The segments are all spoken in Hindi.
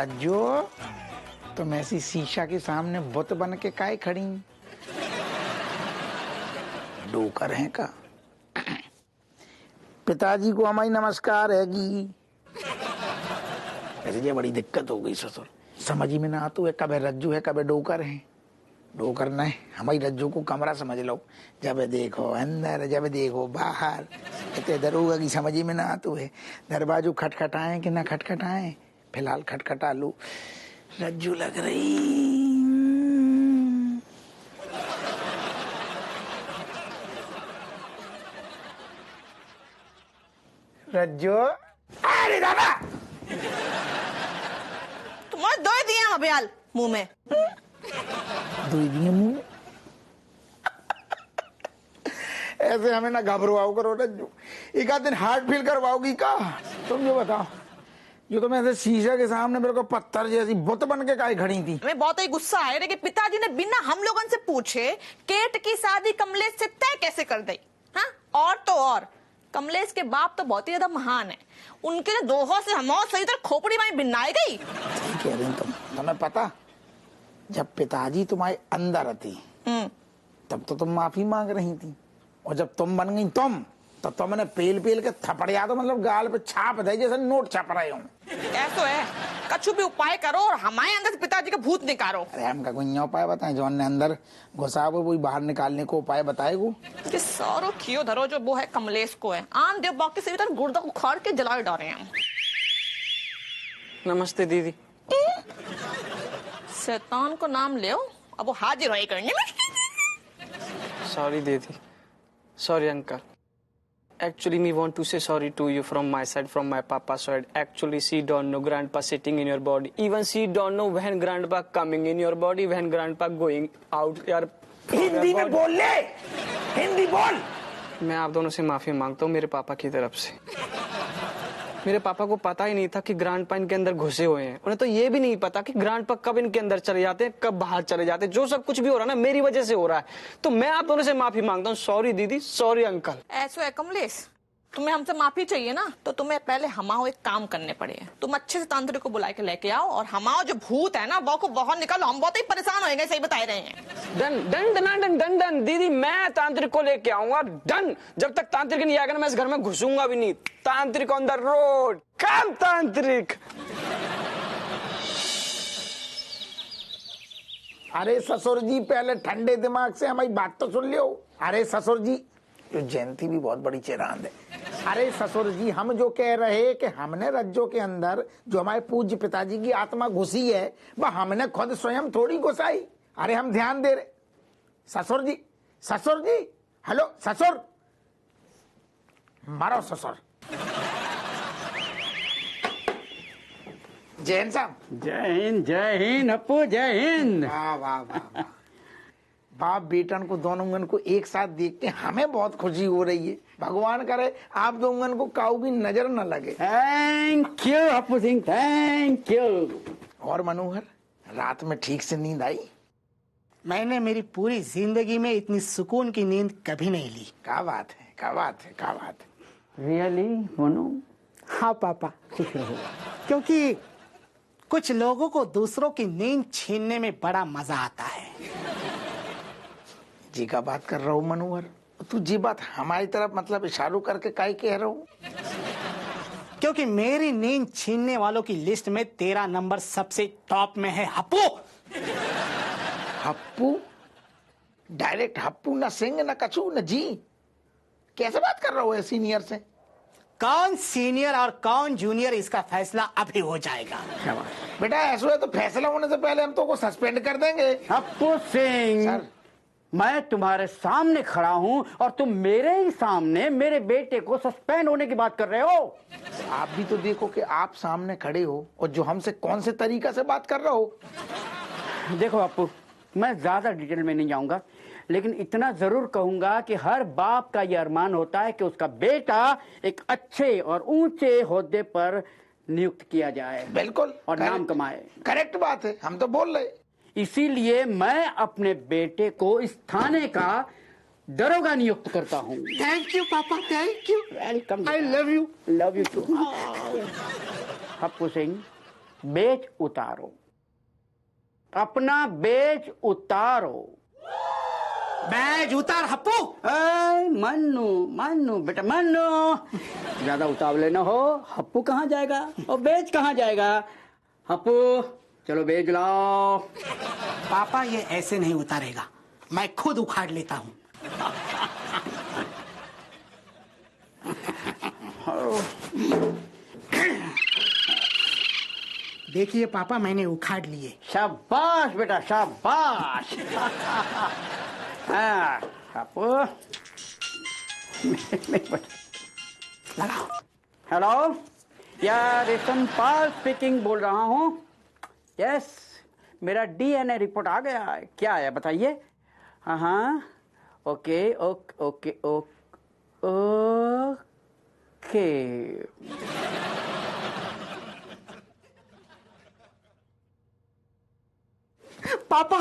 रज्जो, तुम ऐसी शीशा के सामने बुत बन के काहे खड़ी? डोकर है का? पिताजी को हमारी नमस्कार हैगी। ऐसे ये बड़ी दिक्कत हो गई ससुर, समझ ही में ना आते है कब रज्जू है कब डोकर है। डोकर न है, हमारी रज्जू को कमरा समझ लो, जब देखो अंदर जब देखो बाहर, इतने दरोगा की समझ ही में ना आते है। दरवाजो खटखटाए कि ना खटखटाए, फिलहाल खटखटा लो। रज्जू लग रही। रज्जू, अरे दादा तुम्हारे दो ही दिए अभियाल मुंह में। दो ही दिए मुंह में? ऐसे हमें ना घबराओ करो रज्जू, एक आध दिन हार्ट फील करवाओगी का? तुम जो बताओ, जो तुम ऐसे शीशे के सामने मेरे को पत्थर जैसी बुत बन के काहे खड़ी थी? हमें बहुत ही गुस्सा आया कि पिताजी ने बिना हम लोगों से पूछे केट की शादी कमलेश से तय कैसे कर दी। हाँ, और तो और कमलेश के बाप तो बहुत ही ज्यादा महान है, उनके दोहों से हम सही तरह खोपड़ी में भिन्नाई गई। ठीक कह रही तुम, तुम्हें पता जब पिताजी तुम्हारे अंदर थी तब तो तुम माफी मांग रही थी, और जब तुम बन गई तुम, तब तो मैंने पेल पेल के थपड़िया तो मतलब गाल पे छाप दे जैसे नोट छाप रहे हो। ऐसा है, कछु भी उपाय करो और हमारे अंदर से पिताजी का भूत निकालो। अरे हम का कोई उपाय बताएं, जो ने अंदर घुसा वो वही बाहर निकालने को उपाय बताएगो। कि सारो खियो धरो जो वो है कमलेश को है, आन देव बाकी से भी गुर्दा उखाड़ के जलाए डाले हैं। नमस्ते दीदी। शैतान को नाम ले, अब वो हाजिर हो करने में। सॉरी दीदी, sorry uncle. Actually, me want to say sorry to you from my side, from my papa's side. Actually, she don't know grandpa sitting in your body. Even she don't know when grandpa coming in your body, when grandpa going out your Hindi में बोल ले, हिंदी बोल। मैं आप दोनों से माफी मांगता हूँ मेरे पापा की तरफ से। मेरे पापा को पता ही नहीं था कि ग्रैंडपा इनके अंदर घुसे हुए हैं। उन्हें तो ये भी नहीं पता कि ग्रैंडपा कब इनके अंदर चले जाते हैं, कब बाहर चले जाते हैं। जो सब कुछ भी हो रहा है ना, मेरी वजह से हो रहा है। तो मैं आप दोनों से माफी मांगता हूँ। सॉरी दीदी, सॉरी अंकल। ऐसा है कमलेश, तुम्हें हमसे माफी चाहिए ना, तो तुम्हें पहले हमाओ एक काम करने पड़ेगा। तुम अच्छे से तांत्रिक को बुला के लेके आओ और हमाओ जो भूत है ना वो को बहुत निकालो। हम बहुत ही परेशान होएंगे, सही बता रहे हैं। Done done done done done done दीदी, मैं तांत्रिक को लेके आऊंगा। डन। जब तक तांत्रिक नहीं आएगा ना, मैं इस घर में घुसूंगा भी नहीं। तांत्रिक ऑन द रोड। कम तांत्रिक। अरे ससुर जी, पहले ठंडे दिमाग से हमारी बात तो सुन लियो। अरे ससुर जी, जो जयंती भी बहुत बड़ी चिरांद है। अरे ससुर जी, हम जो कह रहे कि हमने रज्जो के अंदर जो हमारे पूज्य पिताजी की आत्मा घुसी है, वह हमने खुद स्वयं थोड़ी घुसाई। अरे हम ध्यान दे रहे। ससुर जी, ससुर जी, हेलो ससुर, मारो ससुर। जैन साहब, जय हिंद अपू, जय हिंद। वाह वाह वाह। बाप बेटन को दोनों को एक साथ देख के हमें बहुत खुशी हो रही है। भगवान करे आप दोनों को काऊ की नजर न लगे। Thank you Appu Singh, thank you. और मनोहर, रात में ठीक से नींद आई? मैंने मेरी पूरी जिंदगी में इतनी सुकून की नींद कभी नहीं ली। क्या बात है, क्या बात है, क्या बात है। रियली मोनू? हाँ पापा, खुश रहो। क्योंकि कुछ लोगों को दूसरों की नींद छीनने में बड़ा मजा आता है। जी का बात कर रहा हूँ मनोहर, तू जी बात हमारी तरफ मतलब इशारों करके काहे कह रहा हूँ? क्योंकि मेरी नींद छीनने वालों की लिस्ट में तेरा नंबर सबसे टॉप में है हप्पू। हप्पू? डायरेक्ट हप्पू, न सिंह न कछू न जी। कैसे बात कर रहा हूँ सीनियर से? कौन सीनियर और कौन जूनियर, इसका फैसला अभी हो जाएगा। बेटा ऐसा है तो फैसला होने से पहले हम तो को सस्पेंड कर देंगे। अपू सिंह सर, मैं तुम्हारे सामने खड़ा हूँ और तुम मेरे ही सामने मेरे बेटे को सस्पेंड होने की बात कर रहे हो। आप भी तो देखो कि आप सामने खड़े हो और जो हमसे कौन से तरीका से बात कर रहे हो। देखो अपू, मैं ज्यादा डिटेल में नहीं जाऊंगा, लेकिन इतना जरूर कहूंगा कि हर बाप का यह अरमान होता है कि उसका बेटा एक अच्छे और ऊंचे ओहदे पर नियुक्त किया जाए। बिल्कुल, और नाम कमाए। करेक्ट बात है, हम तो बोल रहे। इसीलिए मैं अपने बेटे को इस थाने का दरोगा नियुक्त करता हूँ। थैंक यू पापा, thank you. Welcome. I love you. Love you too. Happu Singh, बेच उतारो, अपना बेच उतारो। बैज उतार हप्पू। मन्नू मन्नू बेटा मन्नू, ज्यादा उतावले न हो। हप्पू कहाँ जाएगा और बेच कहाँ जाएगा? हप्पू चलो बेच लाओ। पापा ये ऐसे नहीं उतारेगा, मैं खुद उखाड़ लेता हूँ। देखिए पापा, मैंने उखाड़ लिए। शाबाश बेटा शाबाश। हाँ हप्पू लगाओ। हेलो, यार रेशमपाल स्पीकिंग बोल रहा हूँ। यस, मेरा डीएनए रिपोर्ट आ गया है। क्या है बताइए? हाँ ओके ओके ओके ओके। पापा,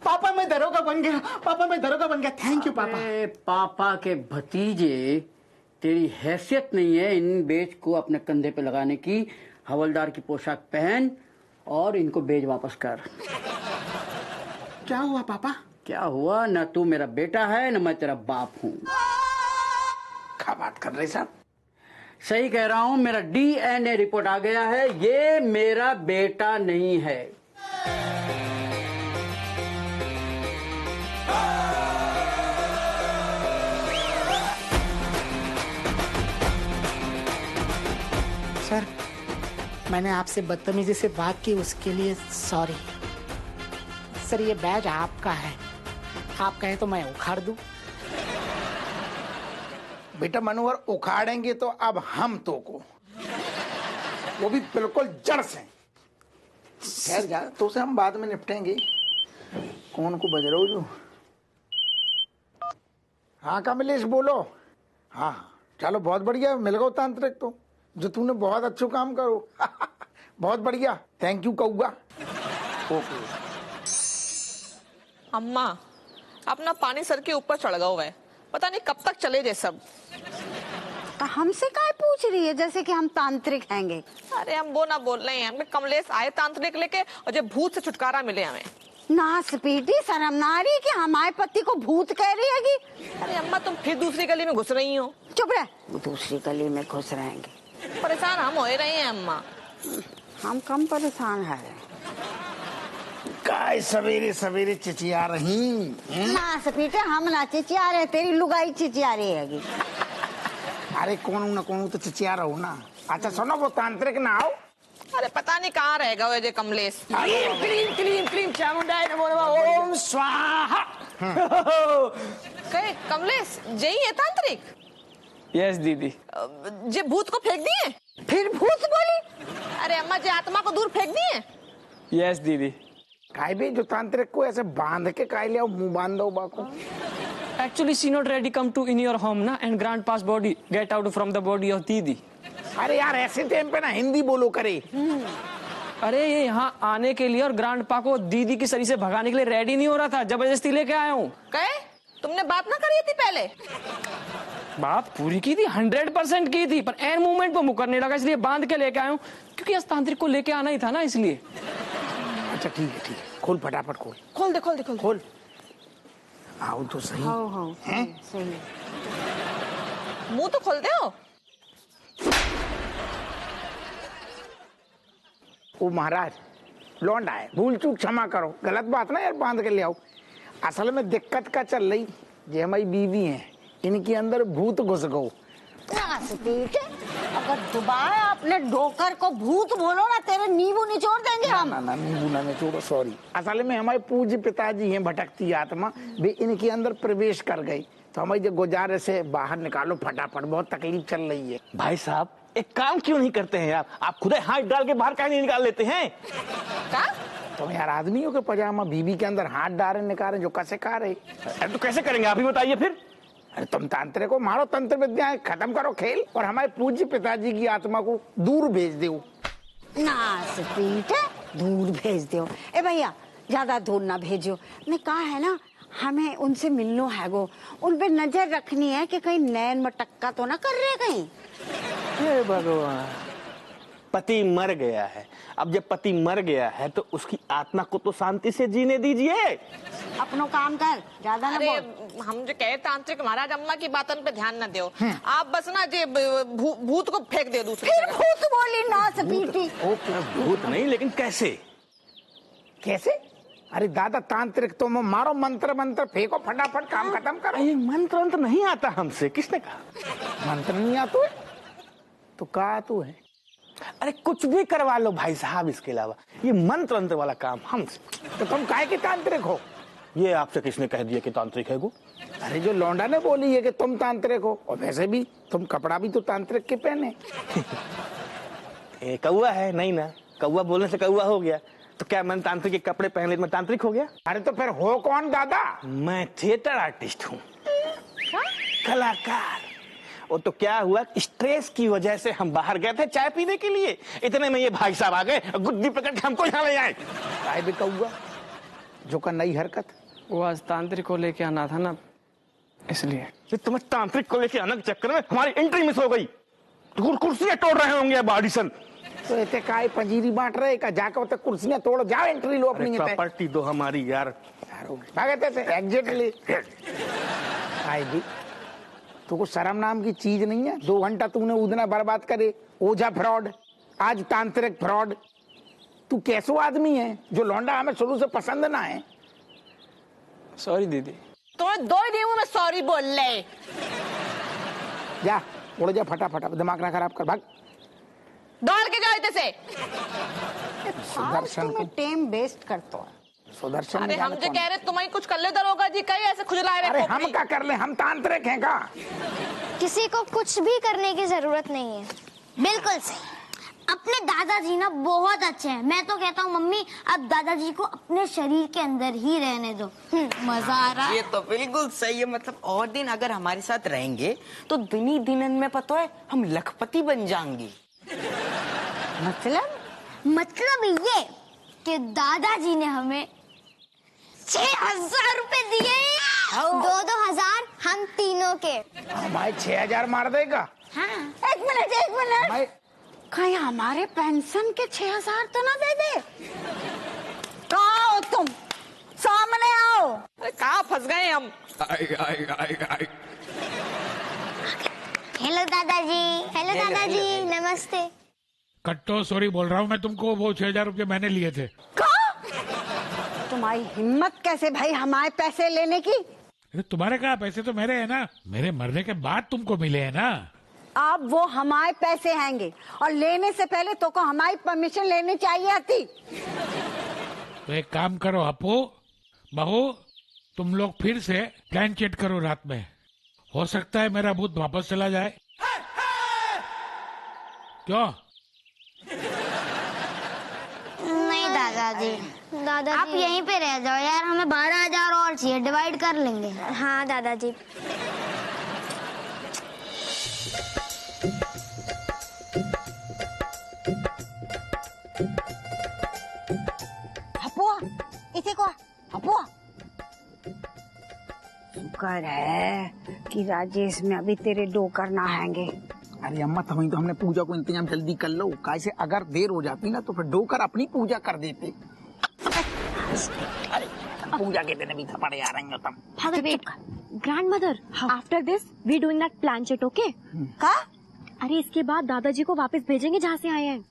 पापा मैं दरोगा बन गया। पापा मैं दरोगा बन गया। थैंक यू पापा। अरे पापा के भतीजे, तेरी हैसियत नहीं है इन बेज को अपने कंधे पे लगाने की। हवलदार की पोशाक पहन और इनको बेज वापस कर। क्या हुआ पापा? क्या हुआ? न तू मेरा बेटा है न मैं तेरा बाप हूँ। क्या बात कर रहे साहब? सही कह रहा हूँ, मेरा डीएनए रिपोर्ट आ गया है। ये मेरा बेटा नहीं है। सर, मैंने आपसे बदतमीजी से बात की, उसके लिए सॉरी। सर ये बैज आपका है, आप कहें तो मैं उखाड़ दूं। बेटा मनोहर, उखाड़ेंगे तो अब हम तो को, वो भी बिल्कुल जड़ से। खैर जा, तो उसे हम बाद में निपटेंगे। कौन को बज रहा हो जो? हाँ कमलेश बोलो। हाँ चलो बहुत बढ़िया, मिल गया तांत्रिक तो, जो तूने बहुत अच्छा काम करो। बहुत बढ़िया, थैंक यू कहूँगा। ओके। अम्मा, अपना पानी सर के ऊपर चढ़ गया हुआ है, पता नहीं कब तक चले जाए सब। तो हमसे काय पूछ रही है जैसे कि हम तांत्रिक हैंगे? अरे हम वो ना बोल रहे हैं, हमें कमलेश आए तांत्रिक लेके और जो भूत से छुटकारा मिले हमें। ना स्पीडी, शर्म ना आ रही कि हमारे पति को भूत कह रही है कि? अरे अम्मा, तुम फिर दूसरी गली में घुस रही हो। चुप रह, दूसरी गली में घुस रहेंगे। परेशान हम हो ही रहे हैं अम्मा। हम कम परेशान है। काय सवेरे सवेरे चिचिया रही? ना स्पीडी, हम ना चिचिया रहे, तेरी लुगाई चिचिया रही है। अरे कौन न कौन तो चिचिया रहो ना। अच्छा सुनो, वो तांत्रिक ना आओ। अरे पता नहीं कहाँ रह गए जे कमलेश। क्लीम क्लीम क्लीम चामुंडाय नमो नमः ओम स्वाहा। कहे कमलेश जय है तांत्रिक? यस दीदी। जे भूत को फेंक दिए? फिर भूत बोली? अरे अम्मा, जे आत्मा को दूर फेंक दिए? यस दीदी। काय भी जो तांत्रिक को ऐसे बांध के काय ले आओ, मुंह बांध दो बाको। Actually, she not ready come to in your home ना, and grandpa's body get out from the body of दीदी। अरे यार ऐसे टाइम पे ना हिंदी बोलो करे। अरे ये यहाँ आने के लिए और ग्रैंडपा को दीदी की सरी से भगाने के लिए रेडी नहीं हो रहा था, जबरदस्ती लेके आया हूँ। कहे तुमने बात ना करी थी पहले? बात पूरी की थी, 100% की थी, पर एन मूवमेंट पे मुकरने लगा, इसलिए बांध के लेके आया हूँ, क्योंकि इस तांत्रिक को लेके आना ही था ना, इसलिए। अच्छा ठीक है ठीक है, खोल फटाफट खोल। खोल दे खोल दे खोल दे। खोल। आओ तो सही। हाँ हैं? सही। मुंह तो खोल दे हो। ओ महाराज, लौंडा है, भूल चूक क्षमा करो, गलत बात ना यार, बांध के ले आओ। असल में दिक्कत का चल रही, ये हमारी बीवी है, इनके अंदर भूत घुस गो। अगर दोबारा अपने डोकर को भूत बोलो ना, तेरे नींबू निचोड़ देंगे हम। ना नींबू ना निचोड़ो, सॉरी। असल में हमारे पूज्य पिताजी हैं, भटकती आत्मा, वे इनके अंदर प्रवेश कर गई, तो हमारी जो गुजारे से बाहर निकालो फटाफट, बहुत तकलीफ चल रही है। भाई साहब एक काम क्यों नहीं करते हैं आप खुद हाथ डाल के बाहर काहे नहीं निकाल लेते हैं? क्या? तो यार आदमियों के पजामा बीवी के अंदर हाथ डाले निकाले जो कैसे खा रहे? अरे तो कैसे करेंगे आप ही बताइए फिर। अरे तुम तांत्रिक को मारो, तंत्र विद्या खत्म करो खेल, और हमारे पूज्य पिताजी की आत्मा को दूर भेज दो। नास पीटे, दूर भेज दो। ए भैया ज्यादा दूर ना भेजो, ने कहा है ना, हमें उनसे मिलनो है गो, उन पे नजर रखनी है कि कहीं नैन मटक्का तो ना कर रहे कहीं। हे भगवान, पति मर गया है। अब जब पति मर गया है तो उसकी आत्मा को तो शांति से जीने दीजिए। अपनो काम कर, ज्यादा ना अरे बोल। हम जो कहे तांत्रिक महाराज अम्मा की बातन पे ध्यान न दो। आप बस ना जे भूत को फेंक दे दूसरी फिर जगह। भूत बोली ना सपीटी। भूत नहीं, लेकिन कैसे? कैसे? अरे दादा तांत्रिक तुम मारो, मंत्र मंत्र फेंको, फटाफट काम खत्म करो। ये मंत्र अंत्र नहीं आता हमसे, किसने कहा? मंत्र नहीं आता है तो कहा तू है? अरे कुछ भी करवा लो भाई साहब, इसके अलावा ये मंत्र अंत्र वाला काम हमसे। तो तुम काहे के तांत्रिक हो? ये आपसे किसने कह दिया कि तांत्रिक है वो? अरे जो लौंडा ने बोली है कि तुम तांत्रिक हो, और वैसे भी तुम कपड़ा भी तो तांत्रिक के पहने। कौआ है नहीं ना, कौआ बोलने से कौआ हो गया, तो क्या मैं तांत्रिक के कपड़े पहन मैं तांत्रिक हो गया? अरे तो फिर हो कौन दादा? मैं थिएटर आर्टिस्ट हूँ, कलाकार। वो तो क्या हुआ, स्ट्रेस की वजह से हम बाहर गए थे चाय पीने के लिए, इतने में ये भाई साहब आ गए, गुड्डी पकड़ के हमको यहाँ ले आए। काय भी कौआ जो का नई हरकत। वो आज तांत्रिक को लेके आना था ना, इसलिए। तुम्हें तांत्रिक को लेके आने के चक्कर में हमारी एंट्री मिस हो गई। कुर्सियां तोड़ रहे होंगे अब ऑडिशन। तो इतने काय पंजीरी बांट रहे का, जाकर उतने कुर्सियां तोड़ो, जाओ एंट्री लो अपनी। प्रॉपर्टी दो हमारी यार। भागते थे एग्जैक्टली। काय भी तो कुछ शर्म नाम की चीज नहीं है? 2 घंटा तूने उदना बर्बाद करे, ओझा फ्रॉड, आज तांत्रिक फ्रॉड। तू कैसो आदमी है जो लौंडा हमें शुरू से पसंद ना है? सॉरी दीदी। तुम्हें 2 ही दिन में सॉरी बोल ले। जा उड़ जा फटाफट, दिमाग ना खराब कर, भाग। दौड़ के जाओ इधर से। सुदर्शन को टाइम वेस्ट करतो है। सुदर्शन अरे नहीं हम जाने जो कौन। कह रहे तुम्हें कुछ कर ले दरोगा जी, कहीं ऐसे खुजला रहे। अरे हम क्या कर ले, हम तांत्रिक हैं का? किसी को कुछ भी करने की जरूरत नहीं है। बिल्कुल सही। अपने दादाजी ना बहुत अच्छे हैं। मैं तो कहता हूँ मम्मी अब दादाजी को अपने शरीर के अंदर ही रहने दो। मजा आ रहा है। ये तो बिल्कुल सही है। मतलब और दिन अगर हमारे साथ रहेंगे तो दिन ही दिन में पता है हम लखपति बन जाएंगे। मतलब ये कि दादाजी ने हमें 6,000 रुपए दिए। 2,000 हम तीनों के। भाई 6,000 मार देगा? हाँ। एक मिनट। भाई कहीं हमारे पेंशन के 6,000 तो ना दे दे? कहाँ हो तुम? सामने आओ। अरे कहाँ फंस गए हम? हेलो दादाजी नमस्ते। कट्टो सॉरी बोल रहा हूँ मैं तुमको, वो 6,000 रुपये मैंने लिए थे। तुम्हारी हिम्मत कैसे भाई हमारे पैसे लेने की? अरे तुम्हारे कहा, पैसे तो मेरे हैं ना, मेरे मरने के बाद तुमको मिले हैं ना। अब वो हमारे पैसे हैंगे और लेने से पहले तो को हमारी परमिशन लेनी चाहिए थी। तो एक काम करो अपू बहू, तुम लोग फिर से प्लान चेट करो रात में, हो सकता है मेरा भूत वापस चला जाए। क्यों? नहीं दादाजी आप यहीं पे रह जाओ यार, हमें 12,000 और चाहिए, डिवाइड कर लेंगे। हाँ दादाजी। हपुआ इसे को हपुआ। शुक्र है कि राजेश में अभी तेरे डोकर ना आएंगे। अरे अम्मा तभी तो हमने पूजा को इंतजाम जल्दी कर लो, कैसे अगर देर हो जाती ना तो फिर डोकर अपनी पूजा कर देते। अरे पूजा के दिन भी थपड़े आ रहे हो तुम। Grandmother, after this we doing that plan chit, okay? का? अरे इसके बाद दादाजी को वापस भेजेंगे जहाँ से आए हैं।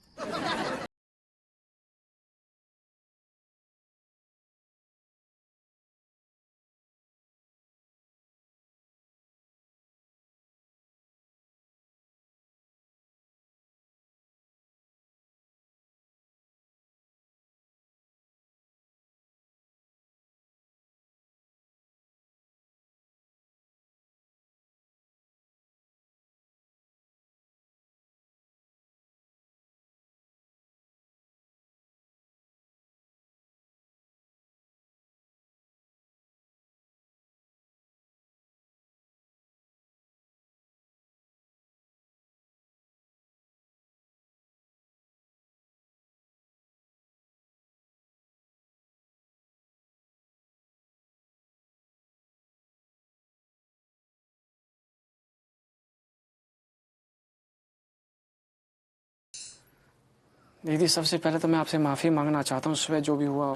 दीदी सबसे पहले तो मैं आपसे माफी मांगना चाहता हूँ सुबह जो भी हुआ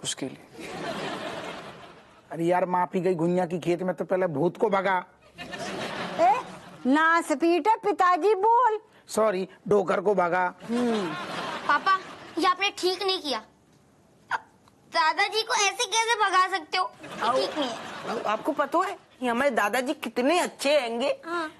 उसके लिए। अरे यार माफी गई गुनिया की खेत में तो पहले भूत को भगा। ए, ना स्पीटर पिताजी बोल। सॉरी डोकर को भगा। पापा ये आपने ठीक नहीं किया। दादाजी को ऐसे कैसे भगा सकते हो? ठीक नहीं है। आपको पता है ये हमारे दादाजी कितने अच्छे हैंगे।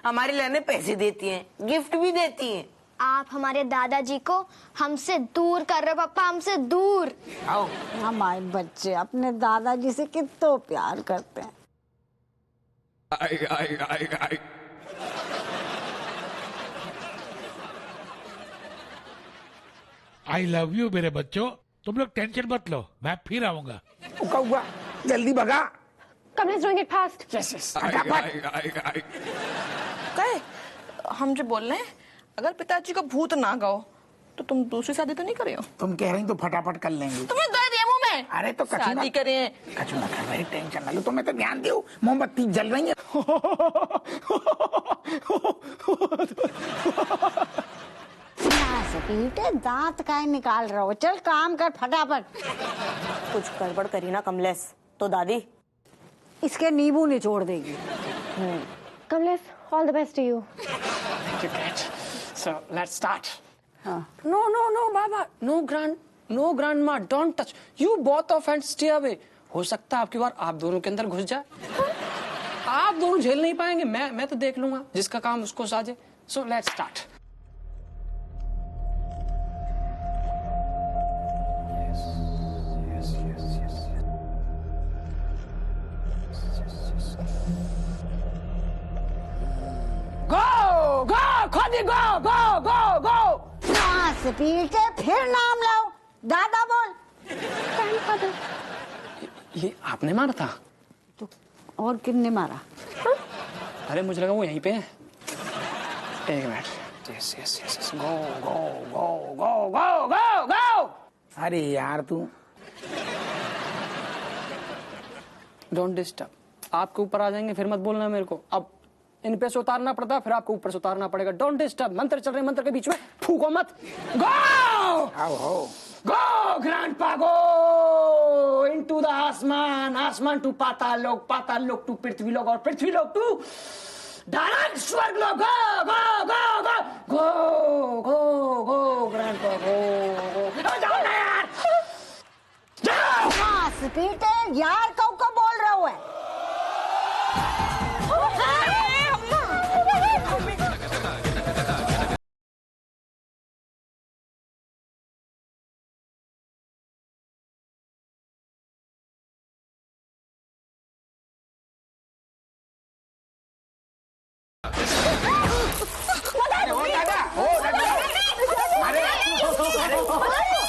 हमारे लेने पैसे देती हैं, गिफ्ट भी देती हैं। आप हमारे दादाजी को हमसे दूर कर रहे हो पापा, हमसे दूर। आओ हमारे बच्चे अपने दादाजी से कितना प्यार करते हैं। आई लव यू मेरे बच्चों, तुम लोग टेंशन मत लो, मैं फिर आऊंगा। उका हुआ जल्दी भगा। Kamlesh doing it fast. कहे हम जो बोल रहे हैं अगर पिताजी को भूत ना गाओ तो तुम दूसरी शादी तो नहीं करे हो? तुम कह रही तो फटाफट कर लेंगे। तुम्हें दर्द है मुंह में? अरे तो कछु शादी ना करें। कछु ना कर रही, टेंशन ना लो। तुम्हें तो ध्यान दो, मोमबत्ती जल रही है। पीटे दांत काहे निकाल रहे हो? चल काम कर फटाफट। कुछ गड़बड़ करी ना कमलेश तो दादी इसके नींबू निचोड़ देगी। Kamlesh, all the best to you. Thank you, Kat. So let's start. हाँ। No, Baba. No, grandma. Don't touch. You both of hands stay away. हो सकता है आपकी बार आप दोनों के अंदर घुस जाए। आप दोनों झेल नहीं पाएंगे, मैं तो देख लूंगा, जिसका काम उसको साजे। So let's start. go। पीटे फिर नाम लाओ। दादा बोल। ये आपने मारा था? तो और किसने मारा? अरे मुझे लगा वो यहीं पे है। एक मिनट। Yes go. अरे यार तू डोंट डिस्टर्ब। आपके ऊपर आ जाएंगे फिर मत बोलना मेरे को। अब इन पे से उतारना पड़ता फिर आपको ऊपर से उतारना पड़ेगा। Don't disturb. मंत्र चल रहे, मंत्र के बीच में फूको मत। गो गो ग्रैंडपा गो इनटू द आसमान, आसमान टू पाताल लोक, पाताल लोक टू पृथ्वी लोक और पृथ्वी लोक टू डायरेक्ट स्वर्ग लोक। गो ग्रैंडपा गो। जाओ ना यार, जाओ। पीटे यार को बोल रहा हूँ।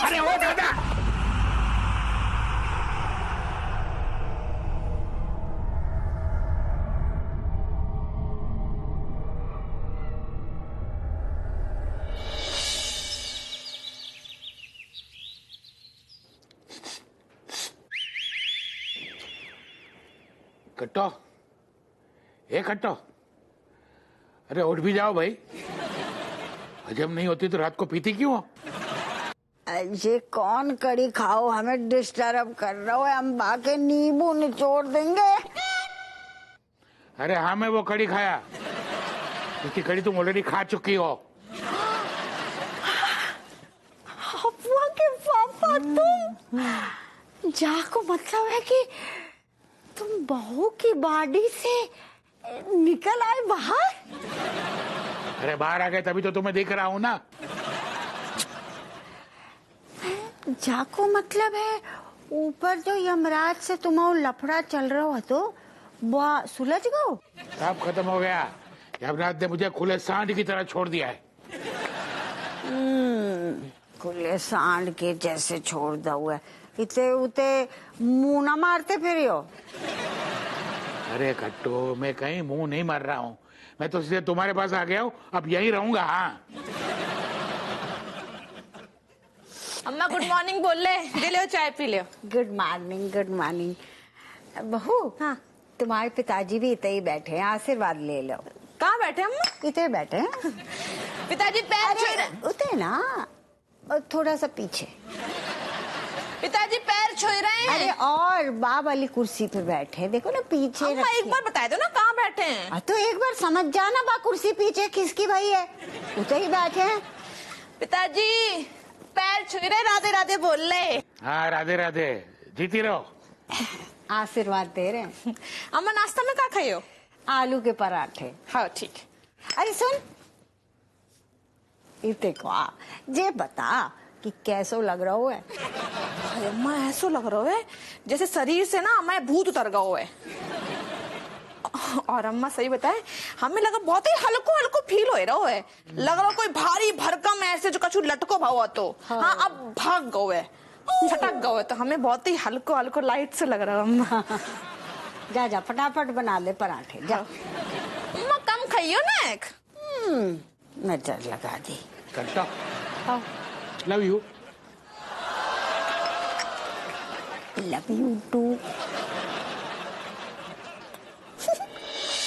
अरे ओ दादा। कट्टो, ए कट्टो, अरे उठ भी जाओ भाई। हजम नहीं होती तो रात को पीती क्यों हो? ये कौन कड़ी खाओ हमें डिस्टर्ब कर रहा है? हम बाके नींबू निचोड़ देंगे। अरे हाँ मैं वो कड़ी खाया, क्योंकि कड़ी तुम ऑलरेडी खा चुकी हो। के पापा तुम जाको मतलब है कि तुम बहू की बॉडी से निकल आए बाहर? अरे बाहर आ गए तभी तो तुम्हें देख रहा हूँ ना। जाको मतलब है ऊपर जो यमराज से तुम्हारा लफड़ा चल रहा हो तो वो सुलझ गो? सब खत्म हो गया। यमराज ने मुझे खुले सांड की तरह छोड़ दिया है। खुले सांड के जैसे छोड़ दो हुआ। इते उते मुंह ना मारते फिर हो। अरे कट्टो मैं कहीं मुंह नहीं मार रहा हूँ, मैं तो सीधे तुम्हारे पास आ गया हूँ, अब यहीं रहूंगा। हाँ अम्मा गुड मॉर्निंग बोल ले, दे लो चाय पी लो। Good morning good morning. बहू हाँ तुम्हारे पिताजी भी इतने ही बैठे हैं, आशीर्वाद ले लो। कहाँ बैठे अम्मा? इतने बैठे हैं पिताजी पैर छू रहे। उते ना और थोड़ा सा पीछे। पिताजी पैर छू रहे अरे हैं। और बा वाली कुर्सी पे बैठे, देखो ना पीछे अम्मा रखिए। एक बार बता दो ना कहाँ बैठे हैं। तो एक बार समझ जाना, बा कुर्सी पीछे किसकी भाई है, उसे ही बैठे हैं। पिताजी पैर छू रहे, राधे राधे बोल रहे। हाँ राधे राधे, जीती रहो। आशीर्वाद दे रहे हैं। अम्मा नाश्ता में क्या खाई हो? आलू के पराठे। हाँ ठीक है। अरे सुन, इतने को जे बता कि कैसो लग रहा हो है। अरे अम्मा ऐसा लग रहा है जैसे शरीर से ना मैं भूत उतर गया हुआ है। और अम्मा सही बताए, हमें लगा बहुत ही हल्को हल्को फील हो रहा है। लग रहा कोई भारी भरकम ऐसे जो कछु लटको भाव तो हाँ अब भाग गए है, छटक गए, तो हमें बहुत ही हल्को हल्को लाइट से लग रहा है। अम्मा जा जा फटाफट बना ले पराठे जा। अम्मा कम खाइयो ना एक। नजर लगा दी। करता love you. Love you to.